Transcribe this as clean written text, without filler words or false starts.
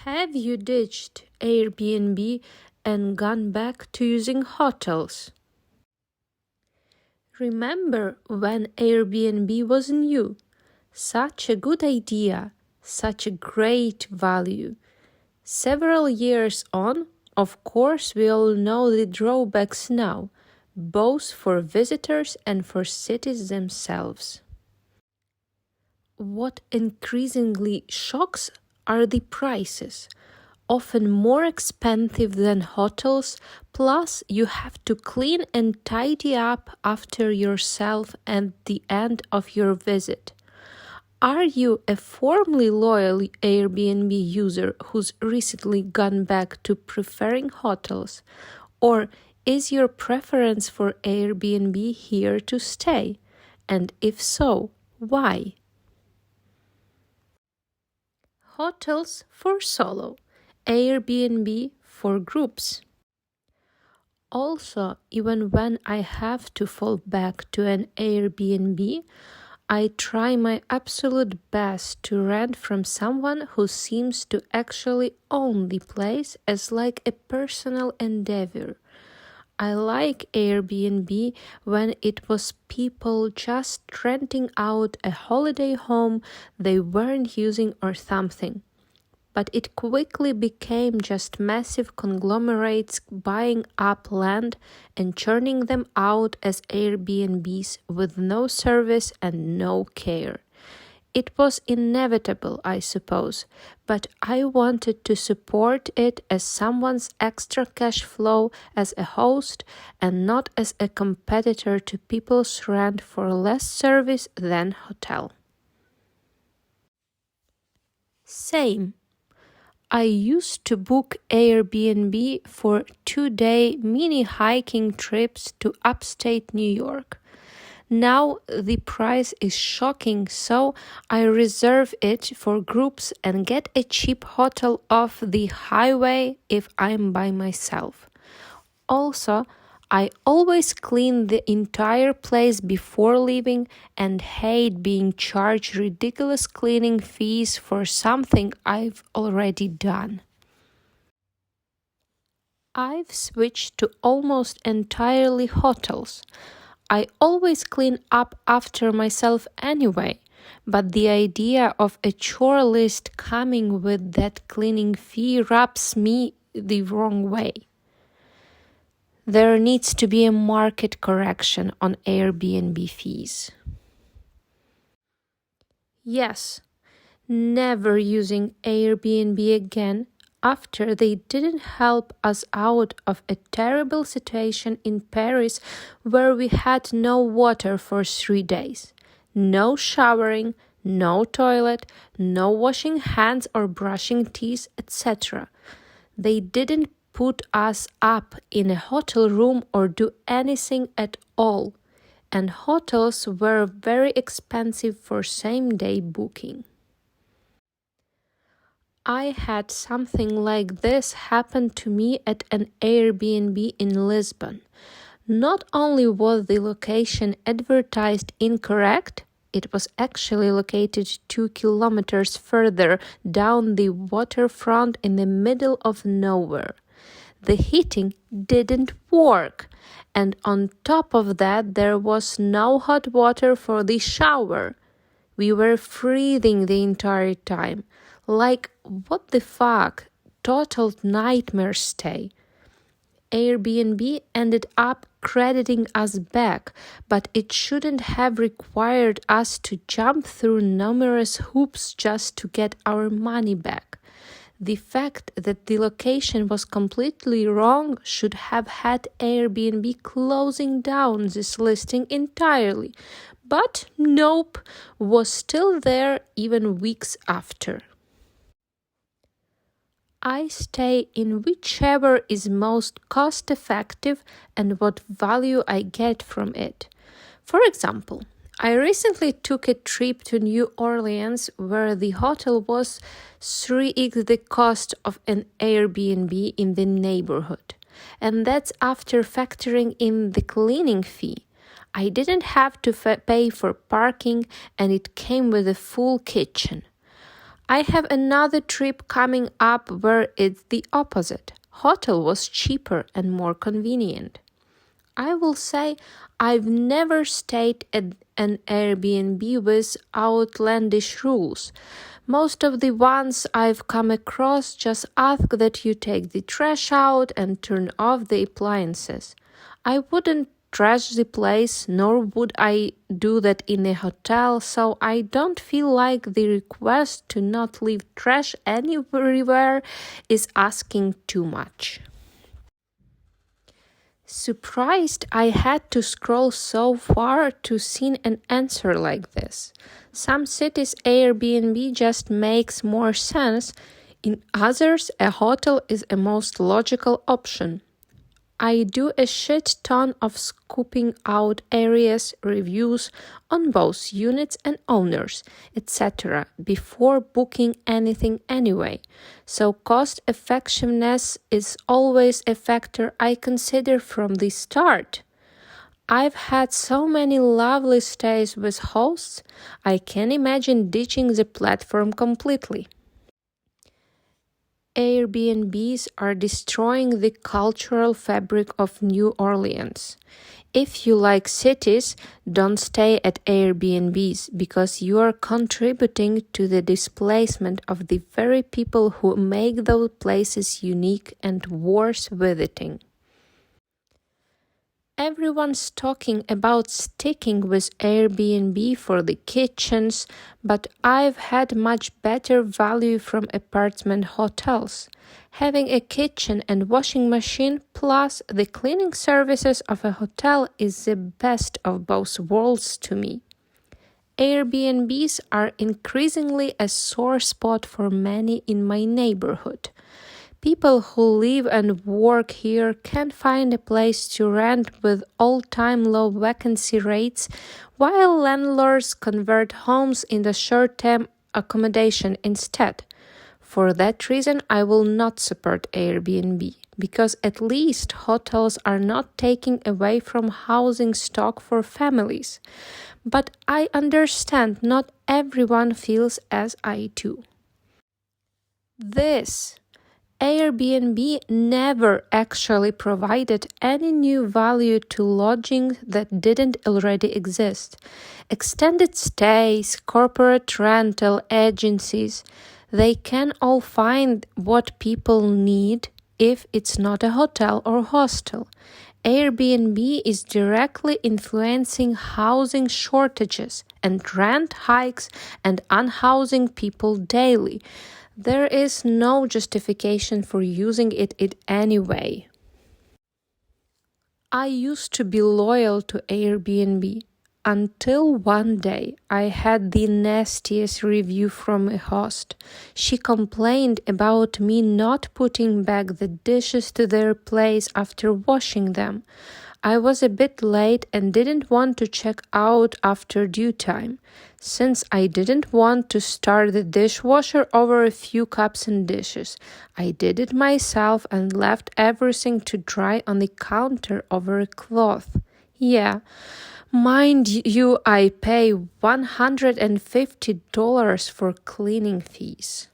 Have you ditched Airbnb and gone back to using hotels? Remember when Airbnb was new? Such a good idea, such a great value. Several years on, of course, we all know the drawbacks now, both for visitors and for cities themselves. What increasingly shocks are the prices, often more expensive than hotels, plus you have to clean and tidy up after yourself at the end of your visit. Are you a formerly loyal Airbnb user who's recently gone back to preferring hotels? Or is your preference for Airbnb here to stay? And if so, why? Hotels for solo, Airbnb for groups. Also, even when I have to fall back to an Airbnb, I try my absolute best to rent from someone who seems to actually own the place as like a personal endeavor. I like Airbnb when it was people just renting out a holiday home they weren't using or something. But it quickly became just massive conglomerates buying up land and churning them out as Airbnbs with no service and no care. It was inevitable, I suppose, but I wanted to support it as someone's extra cash flow as a host and not as a competitor to people's rent for less service than hotel. Same. I used to book Airbnb for 2-day mini hiking trips to upstate New York. Now the price is shocking, so I reserve it for groups and get a cheap hotel off the highway if I'm by myself. Also, I always clean the entire place before leaving and hate being charged ridiculous cleaning fees for something I've already done. I've switched to almost entirely hotels. I always clean up after myself anyway, but the idea of a chore list coming with that cleaning fee rubs me the wrong way. There needs to be a market correction on Airbnb fees. Yes, never using Airbnb again after they didn't help us out of a terrible situation in Paris where we had no water for 3 days. No showering, no toilet, no washing hands or brushing teeth, etc. They didn't put us up in a hotel room or do anything at all, and hotels were very expensive for same-day booking. I had something like this happen to me at an Airbnb in Lisbon. Not only was the location advertised incorrect, it was actually located 2 kilometers further down the waterfront in the middle of nowhere. The heating didn't work, and on top of that, there was no hot water for the shower. We were freezing the entire time. Like, what the fuck? Total nightmare stay. Airbnb ended up crediting us back, but it shouldn't have required us to jump through numerous hoops just to get our money back. The fact that the location was completely wrong should have had Airbnb closing down this listing entirely, but nope, was still there even weeks after. I stay in whichever is most cost-effective and what value I get from it. For example, I recently took a trip to New Orleans where the hotel was 3x the cost of an Airbnb in the neighborhood. And that's after factoring in the cleaning fee. I didn't have to pay for parking and it came with a full kitchen. I have another trip coming up where it's the opposite. Hotel was cheaper and more convenient. I will say I've never stayed at an Airbnb with outlandish rules. Most of the ones I've come across just ask that you take the trash out and turn off the appliances. I wouldn't trash the place, nor would I do that in a hotel, so I don't feel like the request to not leave trash anywhere is asking too much. Surprised I had to scroll so far to see an answer like this. Some cities Airbnb just makes more sense, in others a hotel is a most logical option. I do a shit ton of scooping out areas, reviews on both units and owners, etc. before booking anything anyway. So cost effectiveness is always a factor I consider from the start. I've had so many lovely stays with hosts, I can't imagine ditching the platform completely. Airbnbs are destroying the cultural fabric of New Orleans. If you like cities, don't stay at Airbnbs because you are contributing to the displacement of the very people who make those places unique and worth visiting. Everyone's talking about sticking with Airbnb for the kitchens, but I've had much better value from apartment hotels. Having a kitchen and washing machine plus the cleaning services of a hotel is the best of both worlds to me. Airbnbs are increasingly a sore spot for many in my neighborhood. People who live and work here can't find a place to rent with all-time low vacancy rates, while landlords convert homes into short-term accommodation instead. For that reason, I will not support Airbnb, because at least hotels are not taking away from housing stock for families. But I understand not everyone feels as I do. This Airbnb never actually provided any new value to lodging that didn't already exist. Extended stays, corporate rental agencies, they can all find what people need if it's not a hotel or hostel. Airbnb is directly influencing housing shortages and rent hikes and unhousing people daily. There is no justification for using it anyway. I used to be loyal to Airbnb until one day I had the nastiest review from a host. She complained about me not putting back the dishes to their place after washing them. I was a bit late and didn't want to check out after due time. Since I didn't want to start the dishwasher over a few cups and dishes, I did it myself and left everything to dry on the counter over a cloth. Yeah, mind you, I pay $150 for cleaning fees.